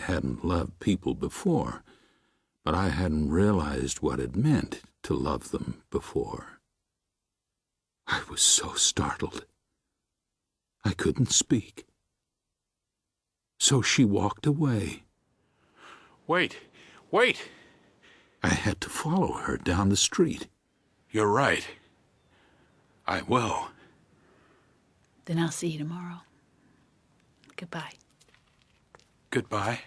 hadn't loved people before, but I hadn't realized what it meant to love them before. I was so startled. I couldn't speak. So she walked away. Wait! Wait! I had to follow her down the street. You're right. I will. Then I'll see you tomorrow. Goodbye. Goodbye.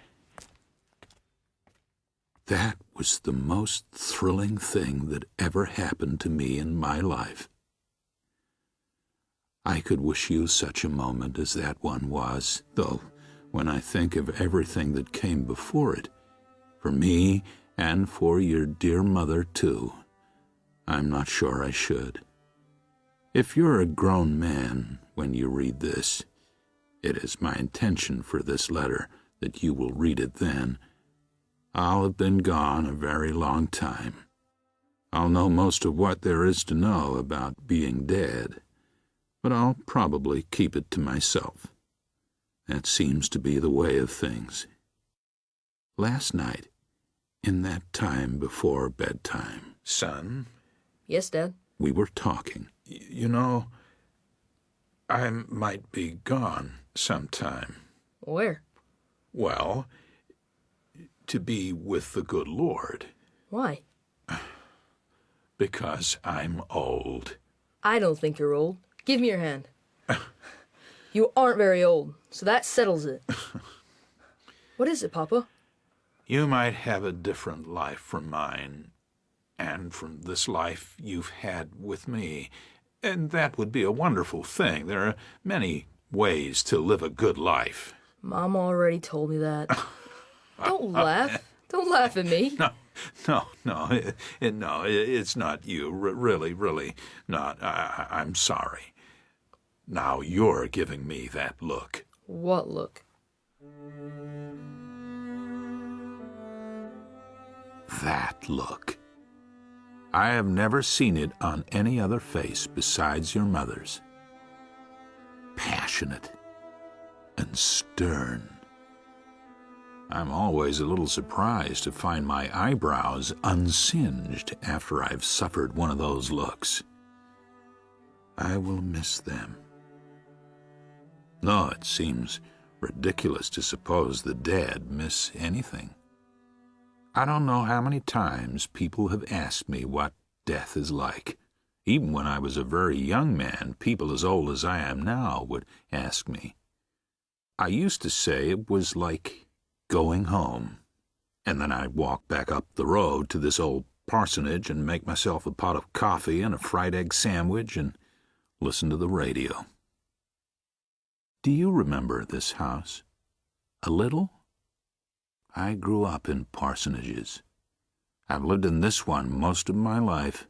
That was the most thrilling thing that ever happened to me in my life. I could wish you such a moment as that one was, though when I think of everything that came before it, for me and for your dear mother too, I'm not sure I should. If you're a grown man when you read this, it is my intention for this letter that you will read it then. I'll have been gone a very long time. I'll know most of what there is to know about being dead, but I'll probably keep it to myself. That seems to be the way of things. Last night, in that time before bedtime, Son? Yes, Dad? we were talking. You know, I might be gone sometime. Where? Well, to be with the good Lord. Why? Because I'm old. I don't think you're old. Give me your hand. You aren't very old, so that settles it. What is it, Papa? You might have a different life from mine, and from this life you've had with me, and that would be a wonderful thing. There are many ways to live a good life. Mom already told me that. Don't laugh. Don't laugh at me. No, it's not you. Really not. I'm sorry. Now you're giving me that look. What look? That look. I have never seen it on any other face besides your mother's. Passionate and stern. I'm always a little surprised to find my eyebrows unsinged after I've suffered one of those looks. I will miss them. No, it seems ridiculous to suppose the dead miss anything. I don't know how many times people have asked me what death is like. Even when I was a very young man, people as old as I am now would ask me. I used to say it was like going home, and then I'd walk back up the road to this old parsonage and make myself a pot of coffee and a fried egg sandwich and listen to the radio. Do you remember this house? A little? I grew up in parsonages. I've lived in this one most of my life,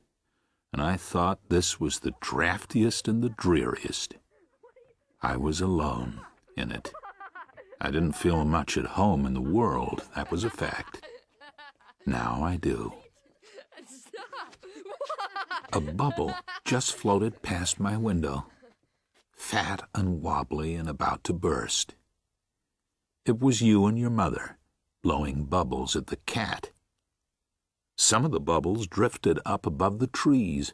and I thought this was the draftiest and the dreariest. I was alone in it. I didn't feel much at home in the world, that was a fact. Now I do. A bubble just floated past my window, fat and wobbly and about to burst. It was you and your mother, blowing bubbles at the cat. Some of the bubbles drifted up above the trees.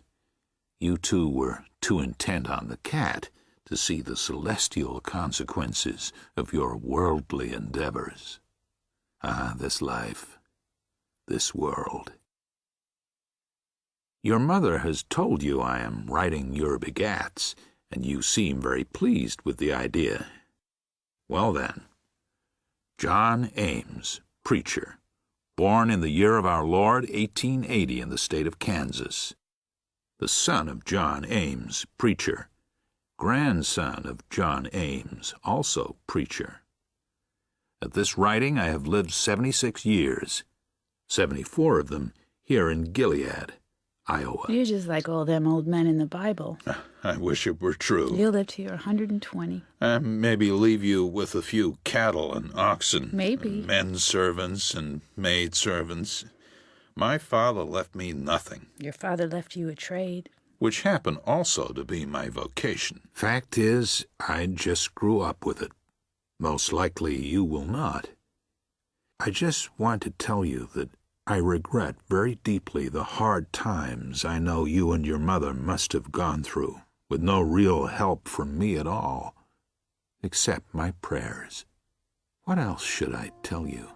You two were too intent on the cat to see the celestial consequences of your worldly endeavors. Ah, this life, this world. Your mother has told you I am writing your begats, and you seem very pleased with the idea. Well then, John Ames, preacher, born in the year of our Lord 1880 in the state of Kansas, the son of John Ames, preacher, grandson of John Ames, also preacher. At this writing I have lived 76 years, 74 of them here in Gilead, Iowa. You're just like all them old men in the Bible. I wish it were true. You'll live to your 120. Maybe leave you with a few cattle and oxen. Maybe. And men servants and maid servants. My father left me nothing. Your father left you a trade. Which happened also to be my vocation. Fact is, I just grew up with it. Most likely you will not. I just want to tell you that I regret very deeply the hard times I know you and your mother must have gone through, with no real help from me at all, except my prayers. What else should I tell you?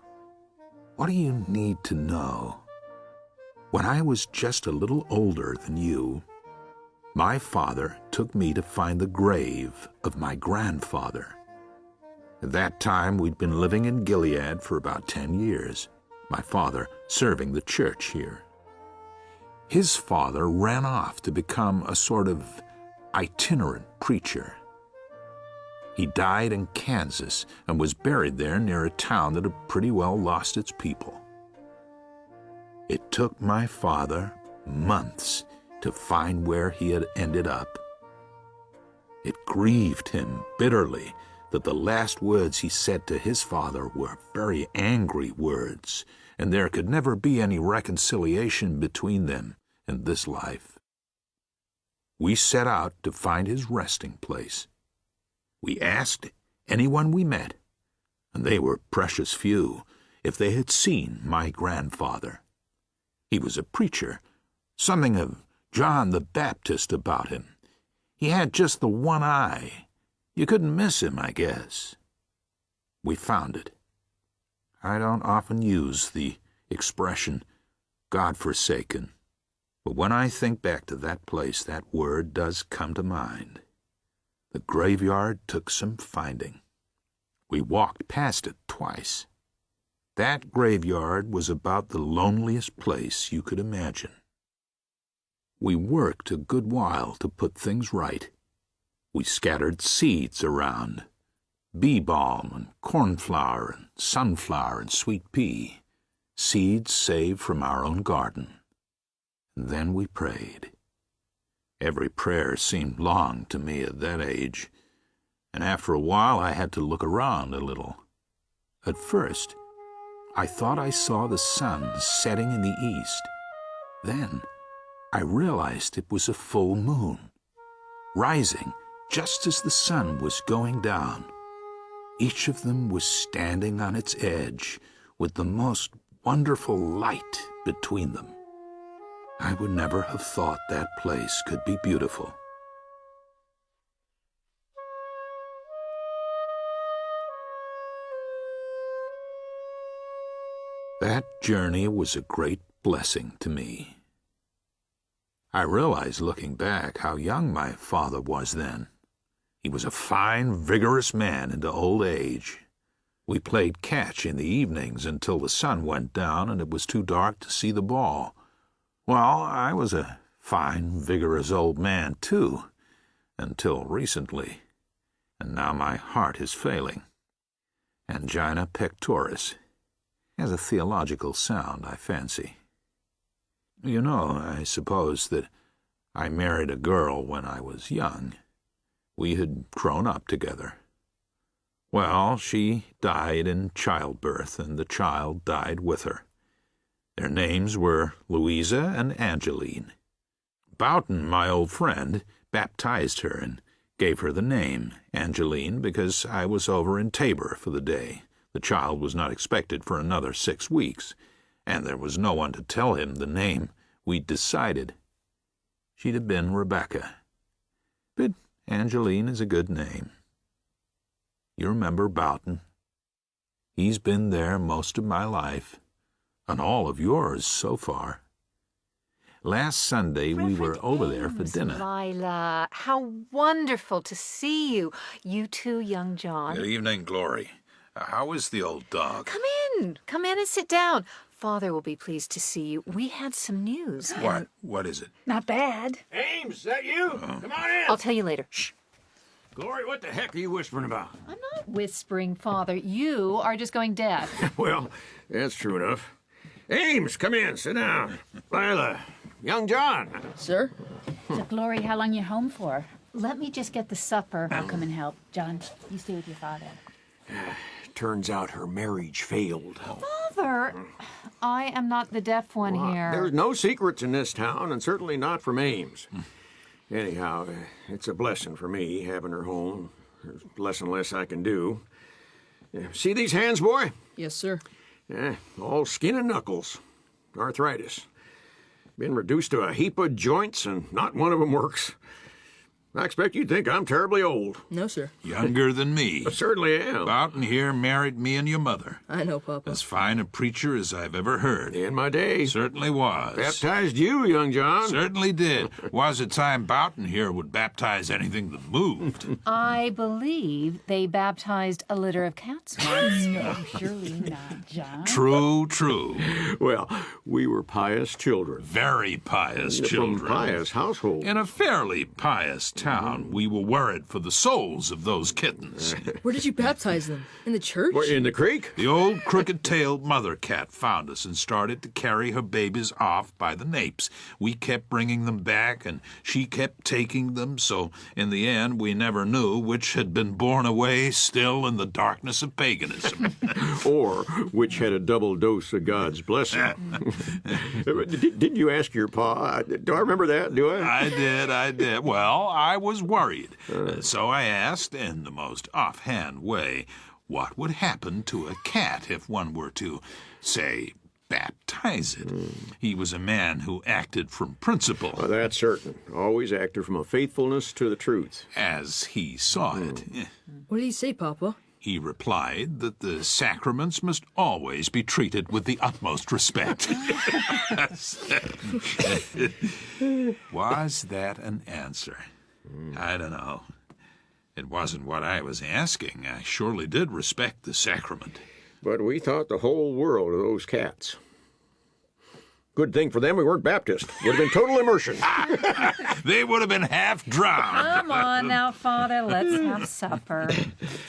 What do you need to know? When I was just a little older than you, my father took me to find the grave of my grandfather. At that time, we'd been living in Gilead for about 10 years, my father serving the church here. His father ran off to become a sort of itinerant preacher. He died in Kansas and was buried there near a town that had pretty well lost its people. It took my father months to find where he had ended up. It grieved him bitterly that the last words he said to his father were very angry words, and there could never be any reconciliation between them in this life. We set out to find his resting place. We asked anyone we met, and they were precious few, if they had seen my grandfather. He was a preacher, something of John the Baptist about him. He had just the one eye. You couldn't miss him, I guess. We found it. I don't often use the expression God-forsaken, but when I think back to that place, that word does come to mind. The graveyard took some finding. We walked past it twice. That graveyard was about the loneliest place you could imagine. We worked a good while to put things right. We scattered seeds around, bee balm and cornflower and sunflower and sweet pea, seeds saved from our own garden. And then we prayed. Every prayer seemed long to me at that age, and after a while I had to look around a little. At first, I thought I saw the sun setting in the east. Then I realized it was a full moon, rising just as the sun was going down. Each of them was standing on its edge with the most wonderful light between them. I would never have thought that place could be beautiful. That journey was a great blessing to me. I realize looking back how young my father was then. He was a fine, vigorous man into old age. We played catch in the evenings until the sun went down and it was too dark to see the ball. Well, I was a fine, vigorous old man, too, until recently, and now my heart is failing. Angina pectoris has a theological sound, I fancy. You know, I suppose that I married a girl when I was young. We had grown up together. Well, she died in childbirth, and the child died with her. Their names were Louisa and Angeline. Boughton, my old friend, baptized her and gave her the name Angeline because I was over in Tabor for the day. The child was not expected for another 6 weeks, and there was no one to tell him the name we'd decided. She'd have been Rebecca. But Angeline is a good name. You remember Boughton? He's been there most of my life, and all of yours so far. Last Sunday we were over there for dinner. Lila, how wonderful to see you. You too, young John. Good evening, Glory. How is the old dog? Come in and sit down. Father will be pleased to see you. We had some news. What is it? Not bad. Ames, is that you? Come on in. I'll tell you later. Shh. Glory, what the heck are you whispering about? I'm not whispering, Father. You are just going deaf. Well, that's true enough. Ames, come in, sit down. Lila, young John. Sir? So, Glory, how long you home for? Let me just get the supper. I'll come and help. John, you stay with your father. Turns out her marriage failed. Father, I am not the deaf one here. There's no secrets in this town, and certainly not from Ames. Anyhow, it's a blessing for me having her home. There's less and less I can do. See these hands, boy? Yes, sir. All skin and knuckles. Arthritis. Been reduced to a heap of joints, and not one of them works. I expect you'd think I'm terribly old. No, sir. Younger than me. I certainly am. Boughton here married me and your mother. I know, Papa. As fine a preacher as I've ever heard. In my day. Certainly was. Baptized you, young John. Certainly did. Was a time Boughton here would baptize anything that moved. I believe they baptized a litter of cats once. No, surely not, John. True, true. Well, we were pious children. Very pious children. From pious household. In a fairly pious town, we were worried for the souls of those kittens. Where did you baptize them? In the church? What, in the creek? The old crooked-tailed mother cat found us and started to carry her babies off by the napes. We kept bringing them back, and she kept taking them, so in the end we never knew which had been born away still in the darkness of paganism. Or which had a double dose of God's blessing. Didn't you ask your pa? Do I remember that? Do I? I did. Well, I was worried. So I asked, in the most offhand way, what would happen to a cat if one were to, say, baptize it. He was a man who acted from principle. Well, that's certain. Always acted from a faithfulness to the truth. As he saw it. What did he say, Papa? He replied that the sacraments must always be treated with the utmost respect. Was that an answer? I don't know. It wasn't what I was asking. I surely did respect the sacrament. But we thought the whole world of those cats. Good thing for them we weren't Baptist. Would have been total immersion. They would have been half drowned. Come on now, Father, let's have supper.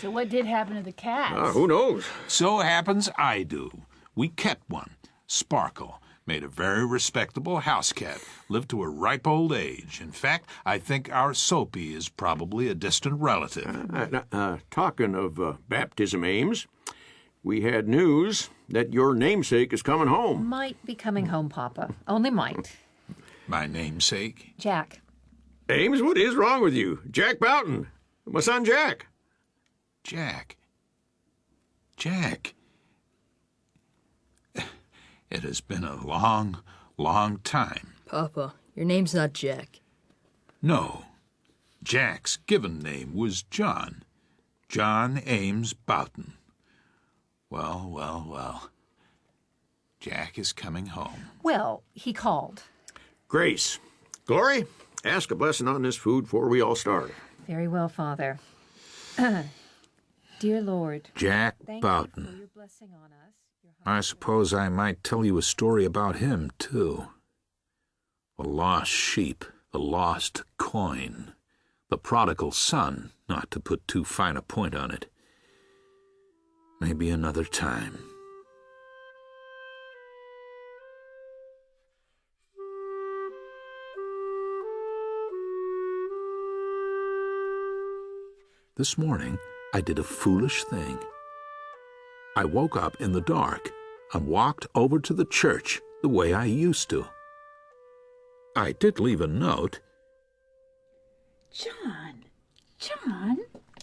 So what did happen to the cats? Who knows? So happens I do. We kept one, Sparkle. Made a very respectable house cat, lived to a ripe old age. In fact, I think our Soapy is probably a distant relative. Talking of baptism, Ames, we had news that your namesake is coming home. Might be coming home, Papa. Only might. My namesake? Jack. Ames, what is wrong with you? Jack Boughton. My son Jack. Jack. It has been a long, long time. Papa, your name's not Jack. No. Jack's given name was John. John Ames Boughton. Well. Jack is coming home. Well, he called. Grace. Glory, ask a blessing on this food before we all start. Very well, Father. Dear Lord, Jack thank Boughton. you for your blessing on us. I suppose I might tell you a story about him, too. A lost sheep, a lost coin, the prodigal son, not to put too fine a point on it. Maybe another time. This morning, I did a foolish thing. I woke up in the dark and walked over to the church the way I used to. I did leave a note. John?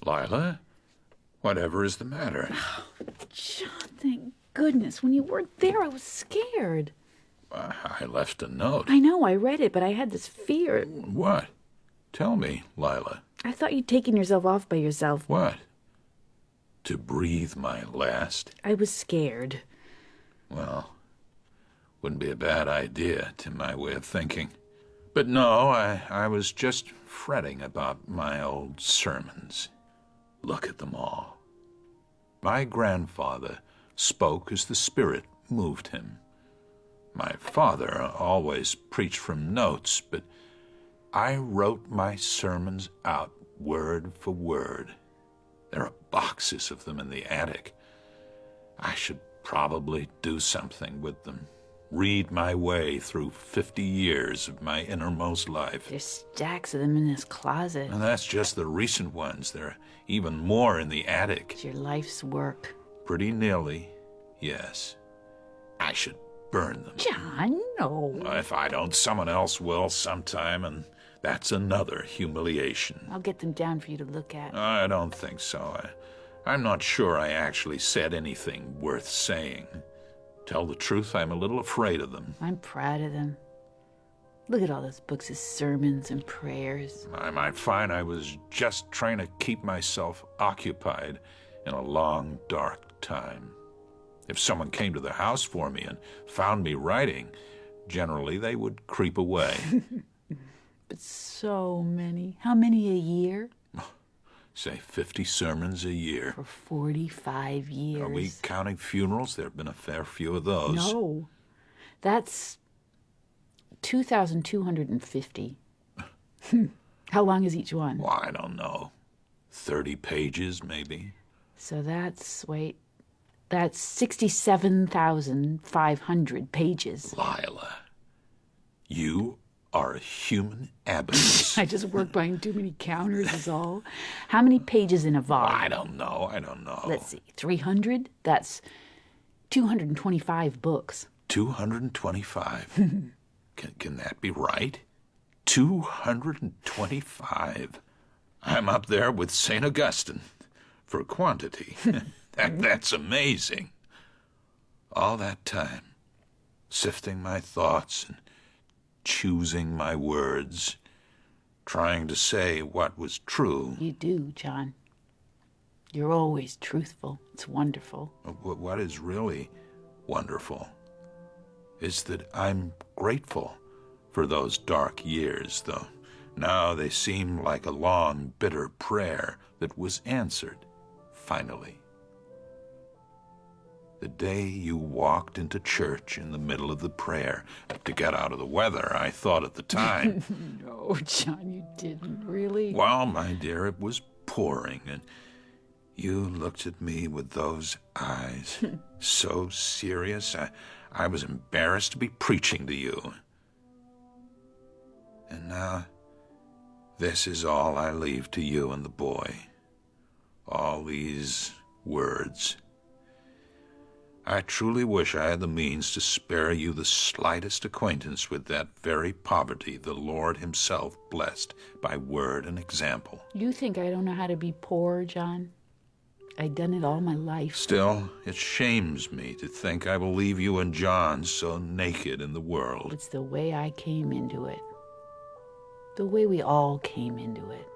Lila? Whatever is the matter? John, thank goodness. When you weren't there, I was scared. I left a note. I know, I read it, but I had this fear. What? Tell me, Lila. I thought you'd taken yourself off by yourself. What? To breathe my last? I was scared. Well, wouldn't be a bad idea to my way of thinking. But no, I was just fretting about my old sermons. Look at them all. My grandfather spoke as the Spirit moved him. My father always preached from notes, but I wrote my sermons out word for word. There are boxes of them in the attic. I should probably do something with them. Read my way through 50 years of my innermost life. There's stacks of them in this closet. And that's just the recent ones. There are even more in the attic. It's your life's work. Pretty nearly, yes. I should burn them. John, no. If I don't, someone else will sometime, and that's another humiliation. I'll get them down for you to look at. I don't think so. I'm not sure I actually said anything worth saying. Tell the truth, I'm a little afraid of them. I'm proud of them. Look at all those books of sermons and prayers. I might find I was just trying to keep myself occupied in a long, dark time. If someone came to the house for me and found me writing, generally they would creep away. But so many. How many a year? Say 50 sermons a year. For 45 years. Are we counting funerals? There have been a fair few of those. No. That's 2,250. How long is each one? Well, I don't know. 30 pages, maybe. So that's 67,500 pages. Lila, you are a human abyss. I just work behind too many counters is all. How many pages in a volume? I don't know. Let's see, 300? That's 225 books. 225. Can that be right? 225. I'm up there with St. Augustine for quantity. That's amazing. All that time, sifting my thoughts and choosing my words, trying to say what was true. You do, John. You're always truthful. It's wonderful. What is really wonderful is that I'm grateful for those dark years, though now they seem like a long, bitter prayer that was answered, finally. The day you walked into church in the middle of the prayer to get out of the weather, I thought at the time. No, John, you didn't, really? Well, my dear, it was pouring, and you looked at me with those eyes, so serious, I was embarrassed to be preaching to you. And now, this is all I leave to you and the boy. All these words. I truly wish I had the means to spare you the slightest acquaintance with that very poverty the Lord himself blessed by word and example. You think I don't know how to be poor, John? I've done it all my life. Still, it shames me to think I will leave you and John so naked in the world. It's the way I came into it. The way we all came into it.